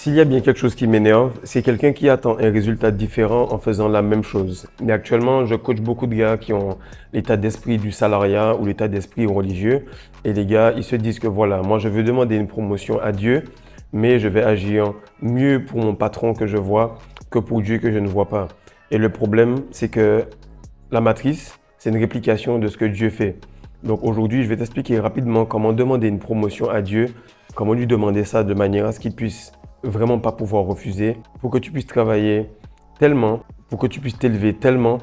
S'il y a bien quelque chose qui m'énerve, c'est quelqu'un qui attend un résultat différent en faisant la même chose. Mais actuellement, je coach beaucoup de gars qui ont l'état d'esprit du salariat ou l'état d'esprit religieux. Et les gars, ils se disent que voilà, moi je veux demander une promotion à Dieu, mais je vais agir mieux pour mon patron que je vois que pour Dieu que je ne vois pas. Et le problème, c'est que la matrice, c'est une réplication de ce que Dieu fait. Donc aujourd'hui, je vais t'expliquer rapidement comment demander une promotion à Dieu, comment lui demander ça de manière à ce qu'il puisse vraiment pas pouvoir refuser, pour que tu puisses travailler tellement, pour que tu puisses t'élever tellement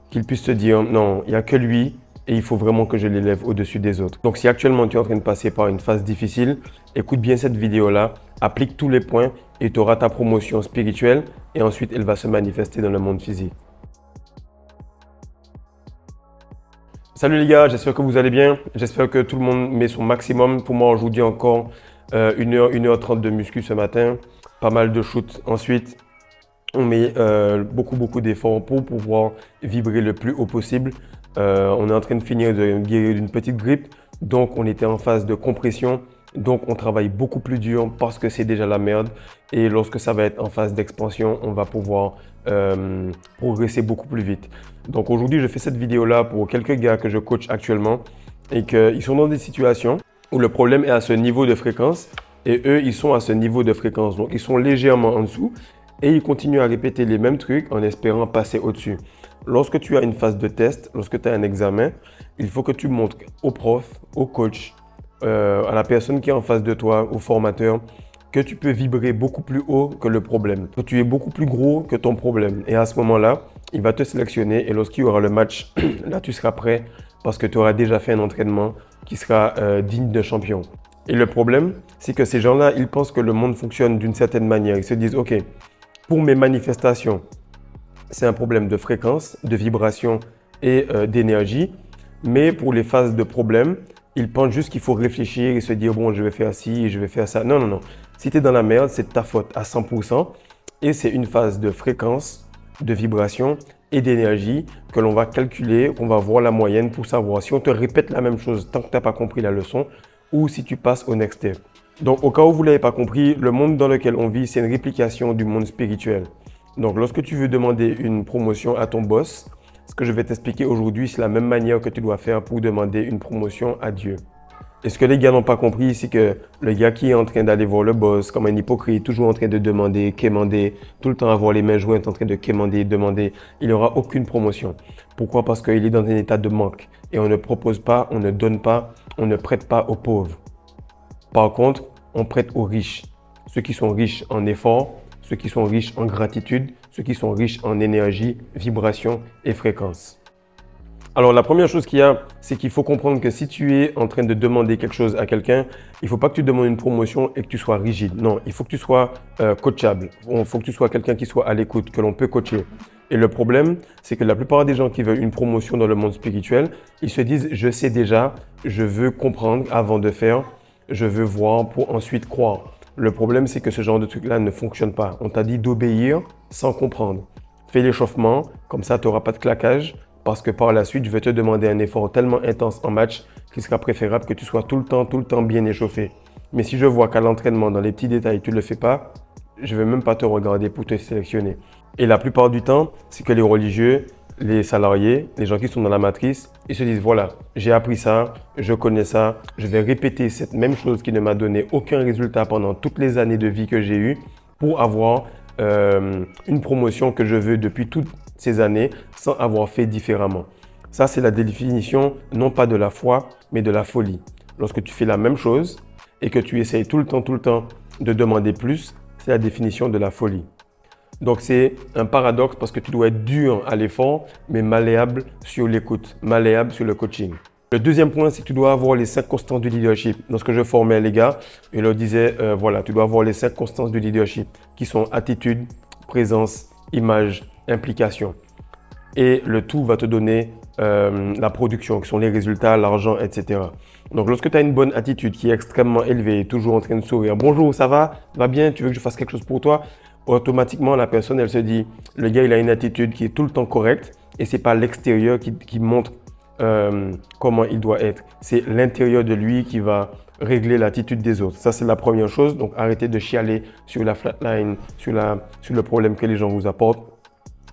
qu'il puisse te dire non, il n'y a que lui et il faut vraiment que je l'élève au-dessus des autres. Donc si actuellement tu es en train de passer par une phase difficile, écoute bien cette vidéo-là, applique tous les points et tu auras ta promotion spirituelle et ensuite elle va se manifester dans le monde physique. Salut les gars, j'espère que vous allez bien. J'espère que tout le monde met son maximum. Pour moi, aujourd'hui encore 1h30 de muscu ce matin. Pas mal de shoots. Ensuite, on met beaucoup d'efforts pour pouvoir vibrer le plus haut possible. On est en train de finir de guérir d'une petite grippe. Donc, on était en phase de compression. Donc, on travaille beaucoup plus dur parce que c'est déjà la merde. Et lorsque ça va être en phase d'expansion, on va pouvoir progresser beaucoup plus vite. Donc, aujourd'hui, je fais cette vidéo-là pour quelques gars que je coach actuellement et qu'ils sont dans des situations où le problème est à ce niveau de fréquence et eux, ils sont à ce niveau de fréquence. Donc, ils sont légèrement en dessous et ils continuent à répéter les mêmes trucs en espérant passer au-dessus. Lorsque tu as une phase de test, lorsque tu as un examen, il faut que tu montres au prof, au coach, à la personne qui est en face de toi, au formateur, que tu peux vibrer beaucoup plus haut que le problème, que tu es beaucoup plus gros que ton problème. Et à ce moment-là, il va te sélectionner et lorsqu'il y aura le match, là tu seras prêt parce que tu auras déjà fait un entraînement qui sera digne de champion. Et le problème, c'est que ces gens-là, ils pensent que le monde fonctionne d'une certaine manière. Ils se disent, OK, pour mes manifestations, c'est un problème de fréquence, de vibration et d'énergie. Mais pour les phases de problème, ils pensent juste qu'il faut réfléchir et se dire, bon, je vais faire ci et je vais faire ça. Non, non, non. Si tu es dans la merde, c'est de ta faute à 100%. Et c'est une phase de fréquence, de vibration et d'énergie que l'on va calculer, qu'on va voir la moyenne pour savoir si on te répète la même chose tant que tu n'as pas compris la leçon ou si tu passes au next step. Donc, au cas où vous ne l'avez pas compris, le monde dans lequel on vit, c'est une réplication du monde spirituel. Donc, lorsque tu veux demander une promotion à ton boss, ce que je vais t'expliquer aujourd'hui, c'est la même manière que tu dois faire pour demander une promotion à Dieu. Et ce que les gars n'ont pas compris, c'est que le gars qui est en train d'aller voir le boss comme un hypocrite, toujours en train de demander, quémander, tout le temps avoir les mains jointes en train de quémander, demander, il n'aura aucune promotion. Pourquoi? Parce qu'il est dans un état de manque. Et on ne propose pas, on ne donne pas, on ne prête pas aux pauvres. Par contre, on prête aux riches. Ceux qui sont riches en efforts, ceux qui sont riches en gratitude, ceux qui sont riches en énergie, vibration et fréquence. Alors, la première chose qu'il y a, c'est qu'il faut comprendre que si tu es en train de demander quelque chose à quelqu'un, il ne faut pas que tu demandes une promotion et que tu sois rigide. Non, il faut que tu sois coachable. Il faut que tu sois quelqu'un qui soit à l'écoute, que l'on peut coacher. Et le problème, c'est que la plupart des gens qui veulent une promotion dans le monde spirituel, ils se disent « je sais déjà, je veux comprendre avant de faire, je veux voir pour ensuite croire ». Le problème, c'est que ce genre de truc-là ne fonctionne pas. On t'a dit d'obéir sans comprendre. Fais l'échauffement, comme ça, tu n'auras pas de claquage. Parce que par la suite, je vais te demander un effort tellement intense en match qu'il sera préférable que tu sois tout le temps bien échauffé. Mais si je vois qu'à l'entraînement, dans les petits détails, tu ne le fais pas, je ne vais même pas te regarder pour te sélectionner. Et la plupart du temps, c'est que les religieux, les salariés, les gens qui sont dans la matrice, ils se disent voilà, j'ai appris ça, je connais ça, je vais répéter cette même chose qui ne m'a donné aucun résultat pendant toutes les années de vie que j'ai eues pour avoir une promotion que je veux depuis toutes ces années sans avoir fait différemment. Ça, c'est la définition non pas de la foi, mais de la folie. Lorsque tu fais la même chose et que tu essayes tout le temps de demander plus, c'est la définition de la folie. Donc, c'est un paradoxe parce que tu dois être dur à l'effort, mais malléable sur l'écoute, malléable sur le coaching. Le deuxième point, c'est que tu dois avoir les 5 constances du leadership. Lorsque je formais les gars, je leur disais, voilà, tu dois avoir les 5 constances du leadership qui sont attitude, présence, image, implication. Et le tout va te donner la production, qui sont les résultats, l'argent, etc. Donc, lorsque tu as une bonne attitude qui est extrêmement élevée, toujours en train de sourire, bonjour, ça va? Va bien? Tu veux que je fasse quelque chose pour toi? Automatiquement, la personne, elle se dit, le gars, il a une attitude qui est tout le temps correcte et ce n'est pas l'extérieur qui montre comment il doit être. C'est l'intérieur de lui qui va régler l'attitude des autres. Ça, c'est la première chose. Donc, arrêtez de chialer sur la flatline, sur le problème que les gens vous apportent.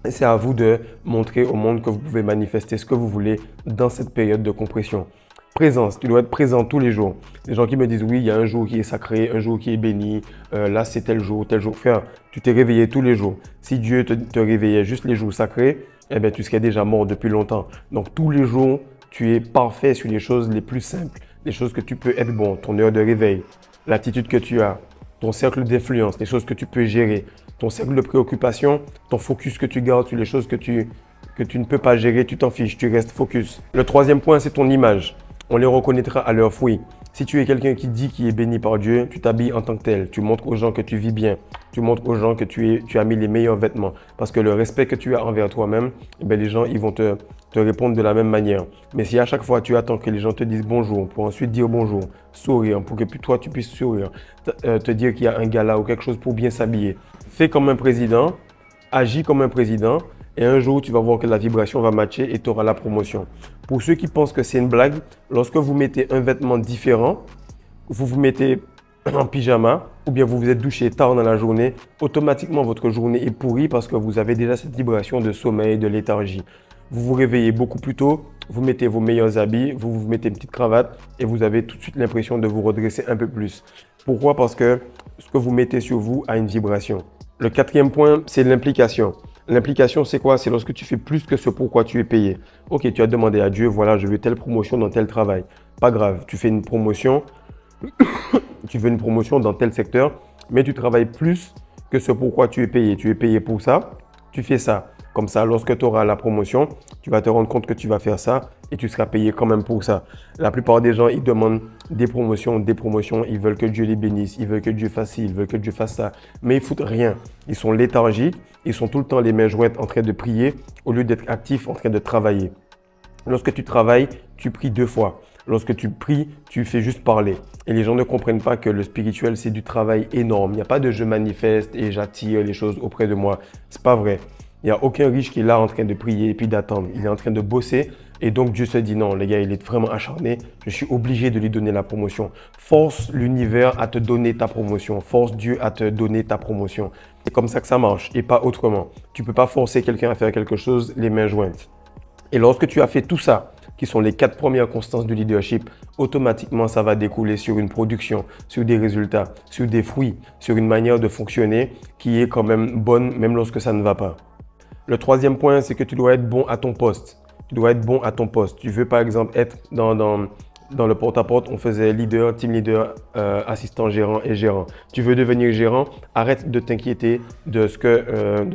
Et c'est à vous de montrer au monde que vous pouvez manifester ce que vous voulez dans cette période de compression. Présence, tu dois être présent tous les jours. Les gens qui me disent oui, il y a un jour qui est sacré, un jour qui est béni, là c'est tel jour, tel jour. Frère, tu t'es réveillé tous les jours. Si Dieu te réveillait juste les jours sacrés, eh bien tu serais déjà mort depuis longtemps. Donc tous les jours, tu es parfait sur les choses les plus simples, les choses que tu peux être bon, ton heure de réveil, l'attitude que tu as, ton cercle d'influence, les choses que tu peux gérer, ton cercle de préoccupation, ton focus que tu gardes sur les choses que tu ne peux pas gérer, tu t'en fiches, tu restes focus. Le troisième point, c'est ton image. On les reconnaîtra à leurs fruits. Si tu es quelqu'un qui dit qu'il est béni par Dieu, tu t'habilles en tant que tel. Tu montres aux gens que tu vis bien. Tu montres aux gens que tu as mis les meilleurs vêtements. Parce que le respect que tu as envers toi-même, eh les gens ils vont te répondre de la même manière. Mais si à chaque fois tu attends que les gens te disent bonjour, pour ensuite dire bonjour, sourire, pour que toi tu puisses sourire, te dire qu'il y a un gala ou quelque chose pour bien s'habiller, fais comme un président, agis comme un président. Et un jour, tu vas voir que la vibration va matcher et tu auras la promotion. Pour ceux qui pensent que c'est une blague, lorsque vous mettez un vêtement différent, vous vous mettez en pyjama ou bien vous vous êtes douché tard dans la journée, automatiquement votre journée est pourrie parce que vous avez déjà cette vibration de sommeil, de léthargie. Vous vous réveillez beaucoup plus tôt, vous mettez vos meilleurs habits, vous mettez une petite cravate et vous avez tout de suite l'impression de vous redresser un peu plus. Pourquoi? Parce que ce que vous mettez sur vous a une vibration. Le quatrième point, c'est l'implication. L'implication, c'est quoi? C'est lorsque tu fais plus que ce pourquoi tu es payé. Ok, tu as demandé à Dieu, voilà, je veux telle promotion dans tel travail. Pas grave, tu fais une promotion, tu veux une promotion dans tel secteur, mais tu travailles plus que ce pourquoi tu es payé. Tu es payé pour ça, tu fais ça. Comme ça, lorsque tu auras la promotion, tu vas te rendre compte que tu vas faire ça et tu seras payé quand même pour ça. La plupart des gens, ils demandent des promotions, ils veulent que Dieu les bénisse, ils veulent que Dieu fasse ci, ils veulent que Dieu fasse ça. Mais ils foutent rien. Ils sont léthargiques, ils sont tout le temps les mains jointes en train de prier au lieu d'être actifs en train de travailler. Lorsque tu travailles, tu pries 2 fois. Lorsque tu pries, tu fais juste parler. Et les gens ne comprennent pas que le spirituel, c'est du travail énorme. Il n'y a pas de je manifeste et j'attire les choses auprès de moi. C'est pas vrai. Il n'y a aucun riche qui est là en train de prier et puis d'attendre. Il est en train de bosser et donc Dieu se dit non, les gars, il est vraiment acharné. Je suis obligé de lui donner la promotion. Force l'univers à te donner ta promotion. Force Dieu à te donner ta promotion. C'est comme ça que ça marche et pas autrement. Tu ne peux pas forcer quelqu'un à faire quelque chose les mains jointes. Et lorsque tu as fait tout ça, qui sont les 4 premières constances du leadership, automatiquement, ça va découler sur une production, sur des résultats, sur des fruits, sur une manière de fonctionner qui est quand même bonne, même lorsque ça ne va pas. Le troisième point, c'est que tu dois être bon à ton poste. Tu dois être bon à ton poste. Tu veux par exemple être dans le porte-à-porte, on faisait leader, team leader, assistant gérant et gérant. Tu veux devenir gérant, arrête de t'inquiéter de ce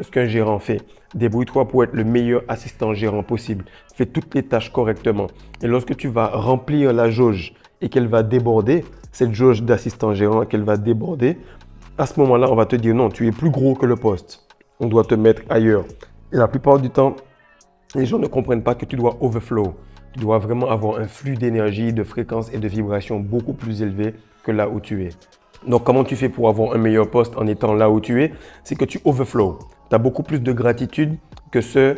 qu'un gérant fait. Débrouille-toi pour être le meilleur assistant gérant possible. Fais toutes les tâches correctement. Et lorsque tu vas remplir la jauge et qu'elle va déborder, cette jauge d'assistant gérant qu'elle va déborder, à ce moment-là, on va te dire non, tu es plus gros que le poste. On doit te mettre ailleurs. Et la plupart du temps, les gens ne comprennent pas que tu dois overflow. Tu dois vraiment avoir un flux d'énergie, de fréquence et de vibration beaucoup plus élevé que là où tu es. Donc, comment tu fais pour avoir un meilleur poste en étant là où tu es? C'est que tu overflow. Tu as beaucoup plus de gratitude que ce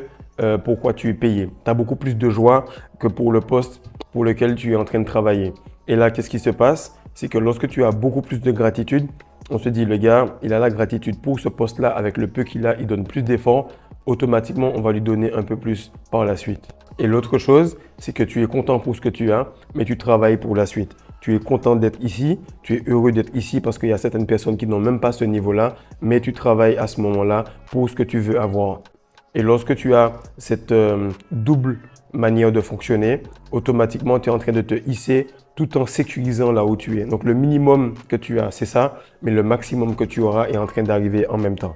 pourquoi tu es payé. Tu as beaucoup plus de joie que pour le poste pour lequel tu es en train de travailler. Et là, qu'est-ce qui se passe? C'est que lorsque tu as beaucoup plus de gratitude, on se dit, le gars, il a la gratitude pour ce poste-là, avec le peu qu'il a, il donne plus d'efforts. Automatiquement, on va lui donner un peu plus par la suite. Et l'autre chose, c'est que tu es content pour ce que tu as, mais tu travailles pour la suite. Tu es content d'être ici, tu es heureux d'être ici parce qu'il y a certaines personnes qui n'ont même pas ce niveau-là, mais tu travailles à ce moment-là pour ce que tu veux avoir. Et lorsque tu as cette double manière de fonctionner, automatiquement, tu es en train de te hisser tout en sécurisant là où tu es. Donc, le minimum que tu as, c'est ça, mais le maximum que tu auras est en train d'arriver en même temps.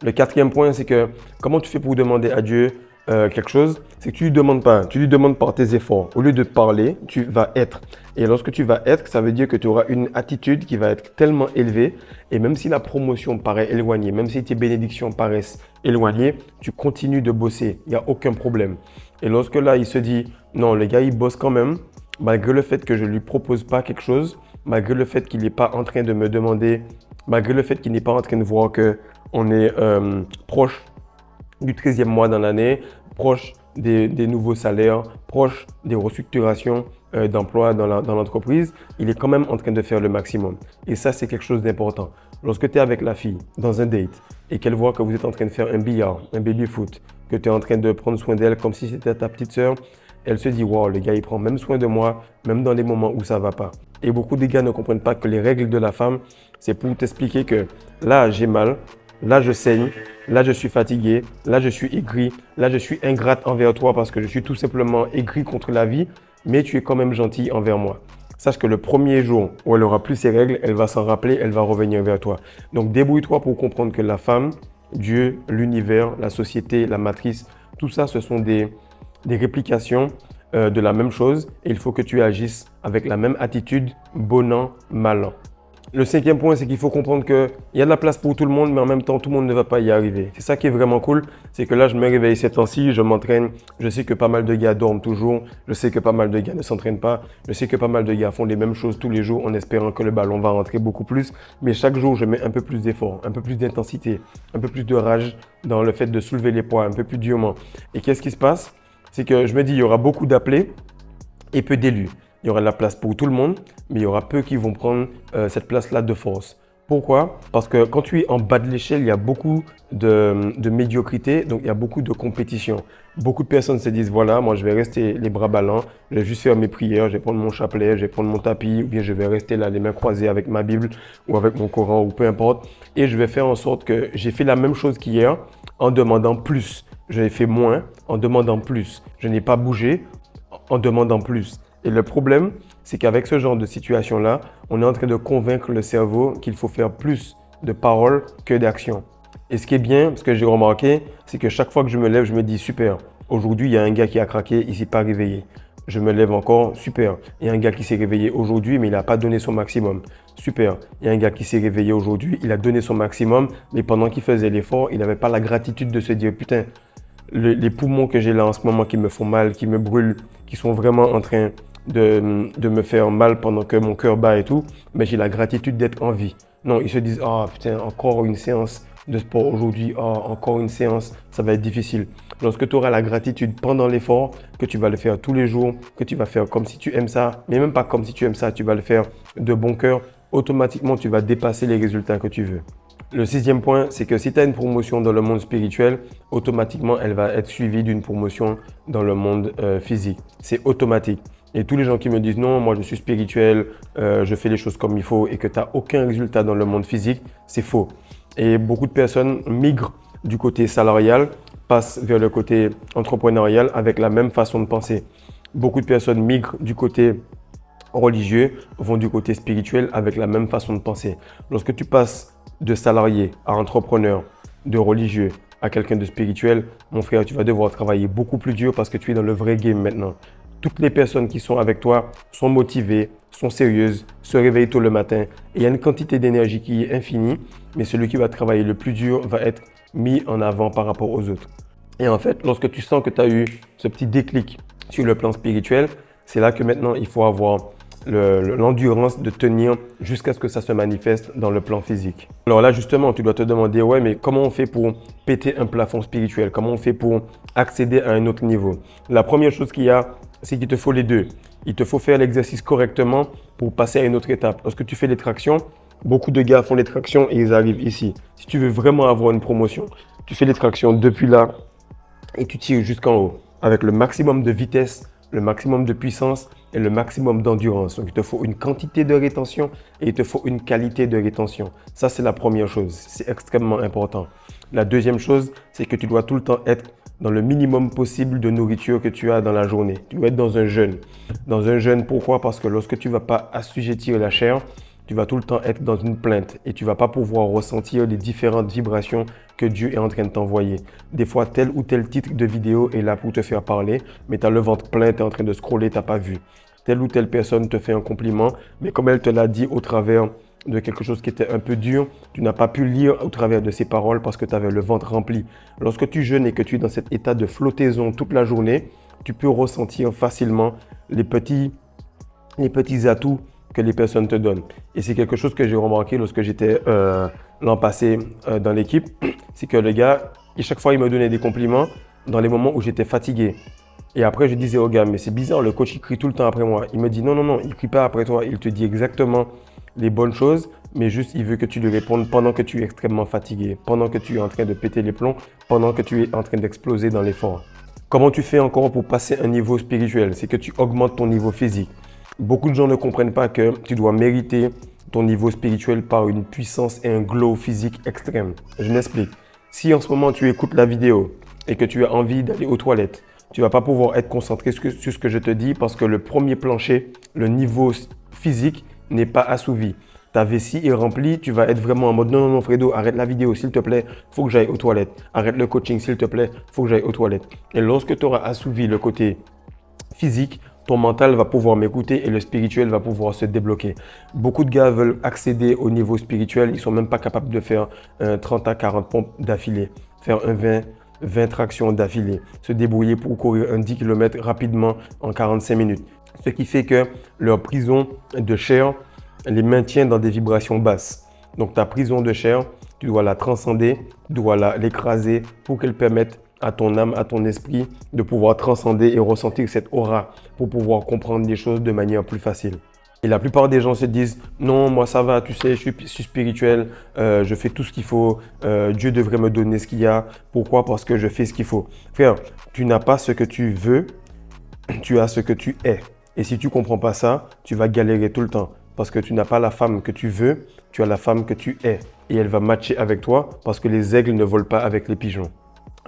Le quatrième point, c'est que comment tu fais pour demander à Dieu quelque chose? C'est que tu ne lui demandes pas, tu lui demandes par tes efforts. Au lieu de parler, tu vas être. Et lorsque tu vas être, ça veut dire que tu auras une attitude qui va être tellement élevée. Et même si la promotion paraît éloignée, même si tes bénédictions paraissent éloignées, tu continues de bosser. Il n'y a aucun problème. Et lorsque là, il se dit, non, le gars, il bosse quand même, malgré le fait que je ne lui propose pas quelque chose, malgré le fait qu'il n'est pas en train de me demander, malgré le fait qu'il n'est pas en train de voir qu'on est proche du 13e mois dans l'année, proche des nouveaux salaires, proche des restructurations d'emplois dans l'entreprise, il est quand même en train de faire le maximum. Et ça, c'est quelque chose d'important. Lorsque tu es avec la fille dans un date et qu'elle voit que vous êtes en train de faire un billard, un baby-foot, que tu es en train de prendre soin d'elle comme si c'était ta petite sœur, elle se dit, wow, le gars, il prend même soin de moi, même dans les moments où ça va pas. Et beaucoup de gars ne comprennent pas que les règles de la femme, c'est pour t'expliquer que là, j'ai mal, là, je saigne, là, je suis fatigué, là, je suis aigri, là, je suis ingrate envers toi parce que je suis tout simplement aigri contre la vie, mais tu es quand même gentil envers moi. Sache que le premier jour où elle aura plus ses règles, elle va s'en rappeler, elle va revenir vers toi. Donc, débrouille-toi pour comprendre que la femme, Dieu, l'univers, la société, la matrice, tout ça, ce sont des réplications de la même chose et il faut que tu agisses avec la même attitude, bon an, mal an. Le cinquième point, c'est qu'il faut comprendre qu'il y a de la place pour tout le monde, mais en même temps, tout le monde ne va pas y arriver. C'est ça qui est vraiment cool, c'est que là, je me réveille ces temps-ci, je m'entraîne, je sais que pas mal de gars dorment toujours, je sais que pas mal de gars ne s'entraînent pas, je sais que pas mal de gars font les mêmes choses tous les jours en espérant que le ballon va rentrer beaucoup plus, mais chaque jour, je mets un peu plus d'effort, un peu plus d'intensité, un peu plus de rage dans le fait de soulever les poids un peu plus durement. Et qu'est-ce qui se passe? C'est que je me dis, il y aura beaucoup d'appelés et peu d'élus. Il y aura de la place pour tout le monde, mais il y aura peu qui vont prendre cette place-là de force. Pourquoi? Parce que quand tu es en bas de l'échelle, il y a beaucoup de médiocrité, donc il y a beaucoup de compétition. Beaucoup de personnes se disent, voilà, moi je vais rester les bras ballants, je vais juste faire mes prières, je vais prendre mon chapelet, je vais prendre mon tapis, ou bien je vais rester là les mains croisées avec ma Bible ou avec mon Coran ou peu importe. Et je vais faire en sorte que j'ai fait la même chose qu'hier en demandant plus. J'ai fait moins en demandant plus. Je n'ai pas bougé en demandant plus. Et le problème, c'est qu'avec ce genre de situation-là, on est en train de convaincre le cerveau qu'il faut faire plus de paroles que d'actions. Et ce qui est bien, ce que j'ai remarqué, c'est que chaque fois que je me lève, je me dis super. Aujourd'hui, il y a un gars qui a craqué, il ne s'est pas réveillé. Je me lève encore, super. Il y a un gars qui s'est réveillé aujourd'hui, mais il n'a pas donné son maximum. Super. Il y a un gars qui s'est réveillé aujourd'hui, il a donné son maximum, mais pendant qu'il faisait l'effort, il n'avait pas la gratitude de se dire putain, les poumons que j'ai là en ce moment qui me font mal, qui me brûlent, qui sont vraiment en train de me faire mal pendant que mon cœur bat et tout, mais j'ai la gratitude d'être en vie. Non, ils se disent, ah putain, encore une séance de sport aujourd'hui, ah, encore une séance, ça va être difficile. Lorsque tu auras la gratitude pendant l'effort, que tu vas le faire tous les jours, que tu vas faire comme si tu aimes ça, mais même pas comme si tu aimes ça, tu vas le faire de bon cœur, automatiquement tu vas dépasser les résultats que tu veux. Le sixième point, c'est que si tu as une promotion dans le monde spirituel, automatiquement, elle va être suivie d'une promotion dans le monde physique. C'est automatique. Et tous les gens qui me disent non, moi je suis spirituel, je fais les choses comme il faut et que tu n'as aucun résultat dans le monde physique, c'est faux. Et beaucoup de personnes migrent du côté salarial, passent vers le côté entrepreneurial avec la même façon de penser. Beaucoup de personnes migrent du côté religieux, vont du côté spirituel avec la même façon de penser. Lorsque tu passes de salarié à entrepreneur, de religieux à quelqu'un de spirituel, mon frère, tu vas devoir travailler beaucoup plus dur parce que tu es dans le vrai game maintenant. Toutes les personnes qui sont avec toi sont motivées, sont sérieuses, se réveillent tôt le matin. Et il y a une quantité d'énergie qui est infinie, mais celui qui va travailler le plus dur va être mis en avant par rapport aux autres. Et en fait, lorsque tu sens que tu as eu ce petit déclic sur le plan spirituel, c'est là que maintenant il faut avoir l'endurance de tenir jusqu'à ce que ça se manifeste dans le plan physique. Alors là, justement, tu dois te demander, ouais, mais comment on fait pour péter un plafond spirituel? Comment on fait pour accéder à un autre niveau? La première chose qu'il y a, c'est qu'il te faut les deux. Il te faut faire l'exercice correctement pour passer à une autre étape. Lorsque tu fais les tractions, beaucoup de gars font les tractions et ils arrivent ici. Si tu veux vraiment avoir une promotion, tu fais les tractions depuis là et tu tires jusqu'en haut avec le maximum de vitesse, le maximum de puissance et le maximum d'endurance. Donc, il te faut une quantité de rétention et il te faut une qualité de rétention. Ça, c'est la première chose. C'est extrêmement important. La deuxième chose, c'est que tu dois tout le temps être dans le minimum possible de nourriture que tu as dans la journée. Tu dois être dans un jeûne. Dans un jeûne, pourquoi? Parce que lorsque tu ne vas pas assujettir la chair, tu vas tout le temps être dans une plainte et tu ne vas pas pouvoir ressentir les différentes vibrations que Dieu est en train de t'envoyer. Des fois, tel ou tel titre de vidéo est là pour te faire parler, mais tu as le ventre plein, tu es en train de scroller, tu n'as pas vu. Telle ou telle personne te fait un compliment, mais comme elle te l'a dit au travers de quelque chose qui était un peu dur, tu n'as pas pu lire au travers de ses paroles parce que tu avais le ventre rempli. Lorsque tu jeûnes et que tu es dans cet état de flottaison toute la journée, tu peux ressentir facilement les petits atouts que les personnes te donnent. Et c'est quelque chose que j'ai remarqué lorsque j'étais l'an passé dans l'équipe, c'est que le gars, et chaque fois il me donnait des compliments, dans les moments où j'étais fatigué. Et après, je disais au gars, mais c'est bizarre, le coach, il crie tout le temps après moi. Il me dit, non, non, non, il crie pas après toi. Il te dit exactement les bonnes choses, mais juste, il veut que tu lui répondes pendant que tu es extrêmement fatigué, pendant que tu es en train de péter les plombs, pendant que tu es en train d'exploser dans l'effort. Comment tu fais encore pour passer un niveau spirituel? C'est que tu augmentes ton niveau physique. Beaucoup de gens ne comprennent pas que tu dois mériter ton niveau spirituel par une puissance et un glow physique extrême. Je m'explique. Si en ce moment tu écoutes la vidéo et que tu as envie d'aller aux toilettes, tu ne vas pas pouvoir être concentré sur ce que je te dis parce que le premier plancher, le niveau physique n'est pas assouvi. Ta vessie est remplie, tu vas être vraiment en mode non, non, non, Fredo, arrête la vidéo, s'il te plaît, il faut que j'aille aux toilettes. Arrête le coaching, s'il te plaît, il faut que j'aille aux toilettes. Et lorsque tu auras assouvi le côté physique, ton mental va pouvoir m'écouter et le spirituel va pouvoir se débloquer. Beaucoup de gars veulent accéder au niveau spirituel, ils ne sont même pas capables de faire un 30 à 40 pompes d'affilée, faire un 20 tractions d'affilée, se débrouiller pour courir un 10 km rapidement en 45 minutes. Ce qui fait que leur prison de chair les maintient dans des vibrations basses. Donc ta prison de chair, tu dois la transcender, tu dois l'écraser pour qu'elle permette à ton âme, à ton esprit de pouvoir transcender et ressentir cette aura pour pouvoir comprendre les choses de manière plus facile. Et la plupart des gens se disent « Non, moi ça va, tu sais, je suis spirituel, je fais tout ce qu'il faut, Dieu devrait me donner ce qu'il y a. Pourquoi? Parce que je fais ce qu'il faut. » Frère, tu n'as pas ce que tu veux, tu as ce que tu es. Et si tu ne comprends pas ça, tu vas galérer tout le temps. Parce que tu n'as pas la femme que tu veux, tu as la femme que tu es. Et elle va matcher avec toi parce que les aigles ne volent pas avec les pigeons.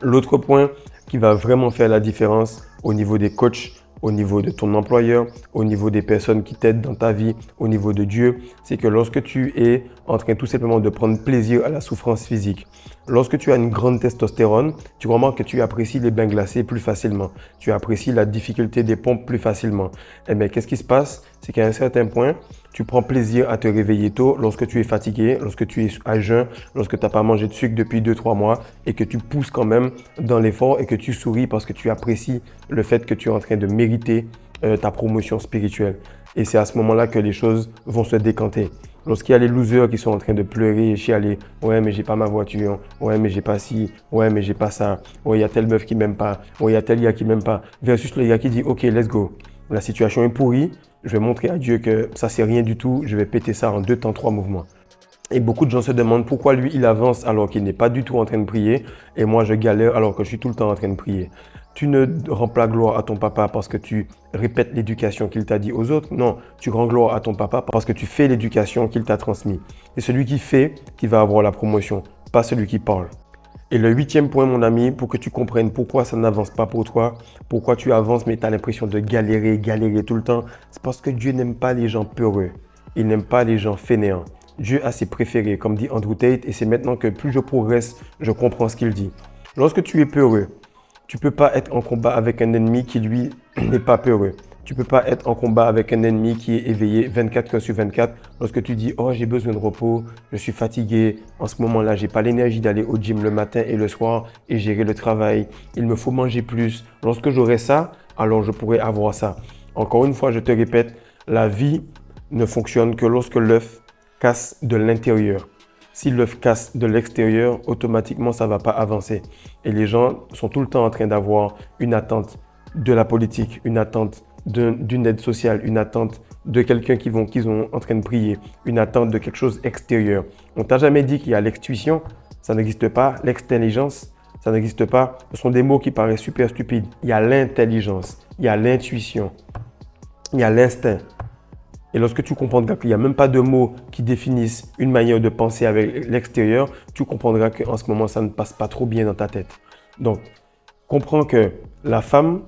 L'autre point qui va vraiment faire la différence au niveau des coachs, au niveau de ton employeur, au niveau des personnes qui t'aident dans ta vie, au niveau de Dieu, c'est que lorsque tu es en train tout simplement de prendre plaisir à la souffrance physique, lorsque tu as une grande testostérone, tu remarques que tu apprécies les bains glacés plus facilement, tu apprécies la difficulté des pompes plus facilement. Eh bien, qu'est-ce qui se passe? C'est qu'à un certain point, tu prends plaisir à te réveiller tôt lorsque tu es fatigué, lorsque tu es à jeun, lorsque tu n'as pas mangé de sucre depuis 2-3 mois et que tu pousses quand même dans l'effort et que tu souris parce que tu apprécies le fait que tu es en train de mériter ta promotion spirituelle. Et c'est à ce moment-là que les choses vont se décanter. Lorsqu'il y a les losers qui sont en train de pleurer et chialer, ouais mais j'ai pas ma voiture, ouais mais j'ai pas ci, ouais mais j'ai pas ça, ouais il y a telle meuf qui m'aime pas, ouais il y a tel gars qui m'aime pas, versus le gars qui dit ok let's go, la situation est pourrie, je vais montrer à Dieu que ça c'est rien du tout, je vais péter ça en 2 temps 3 mouvements. Et beaucoup de gens se demandent pourquoi lui il avance alors qu'il n'est pas du tout en train de prier et moi je galère alors que je suis tout le temps en train de prier. Tu ne rends pas gloire à ton papa parce que tu répètes l'éducation qu'il t'a dit aux autres. Non, tu rends gloire à ton papa parce que tu fais l'éducation qu'il t'a transmise. C'est celui qui fait qui va avoir la promotion, pas celui qui parle. Et le 8e point, mon ami, pour que tu comprennes pourquoi ça n'avance pas pour toi, pourquoi tu avances mais tu as l'impression de galérer tout le temps, c'est parce que Dieu n'aime pas les gens peureux. Il n'aime pas les gens fainéants. Dieu a ses préférés, comme dit Andrew Tate, et c'est maintenant que plus je progresse, je comprends ce qu'il dit. Lorsque tu es peureux, tu ne peux pas être en combat avec un ennemi qui, lui, n'est pas peureux. Tu ne peux pas être en combat avec un ennemi qui est éveillé 24 heures sur 24. Lorsque tu dis « Oh, j'ai besoin de repos, je suis fatigué, en ce moment-là, je n'ai pas l'énergie d'aller au gym le matin et le soir et gérer le travail. Il me faut manger plus. » Lorsque j'aurai ça, alors je pourrai avoir ça. Encore une fois, je te répète, la vie ne fonctionne que lorsque l'œuf casse de l'intérieur. Si l'œuf casse de l'extérieur, automatiquement, ça ne va pas avancer. Et les gens sont tout le temps en train d'avoir une attente de la politique, une attente d'une aide sociale, une attente de quelqu'un qu'ils sont en train de prier, une attente de quelque chose extérieur. On t'a jamais dit qu'il y a l'extuition, ça n'existe pas. L'extintelligence, ça n'existe pas. Ce sont des mots qui paraissent super stupides. Il y a l'intelligence, il y a l'intuition, il y a l'instinct. Et lorsque tu comprendras qu'il n'y a même pas de mots qui définissent une manière de penser avec l'extérieur, tu comprendras qu'en ce moment, ça ne passe pas trop bien dans ta tête. Donc, comprends que la femme,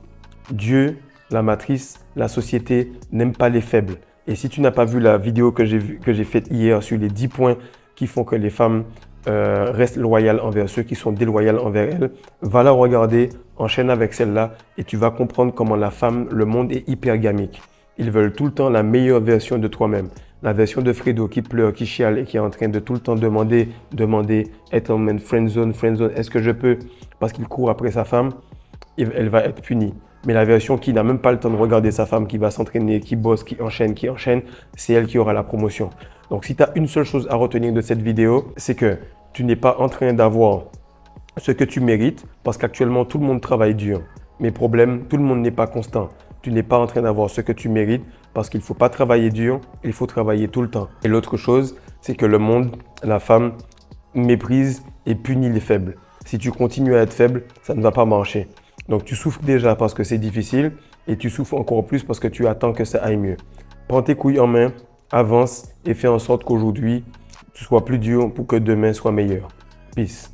Dieu, la matrice, la société n'aiment pas les faibles. Et si tu n'as pas vu la vidéo que j'ai faite hier sur les 10 points qui font que les femmes restent loyales envers ceux qui sont déloyaux envers elles, va la regarder, enchaîne avec celle-là et tu vas comprendre comment la femme, le monde est hypergamique. Ils veulent tout le temps la meilleure version de toi-même. La version de Fredo qui pleure, qui chiale et qui est en train de tout le temps demander, être en mode friendzone, est-ce que je peux? Parce qu'il court après sa femme, elle va être punie. Mais la version qui n'a même pas le temps de regarder sa femme, qui va s'entraîner, qui bosse, qui enchaîne, c'est elle qui aura la promotion. Donc si tu as une seule chose à retenir de cette vidéo, c'est que tu n'es pas en train d'avoir ce que tu mérites parce qu'actuellement, tout le monde travaille dur. Mais problème, tout le monde n'est pas constant. Tu n'es pas en train d'avoir ce que tu mérites parce qu'il ne faut pas travailler dur, il faut travailler tout le temps. Et l'autre chose, c'est que le monde, la femme, méprise et punit les faibles. Si tu continues à être faible, ça ne va pas marcher. Donc tu souffres déjà parce que c'est difficile et tu souffres encore plus parce que tu attends que ça aille mieux. Prends tes couilles en main, avance et fais en sorte qu'aujourd'hui, tu sois plus dur pour que demain soit meilleur. Peace.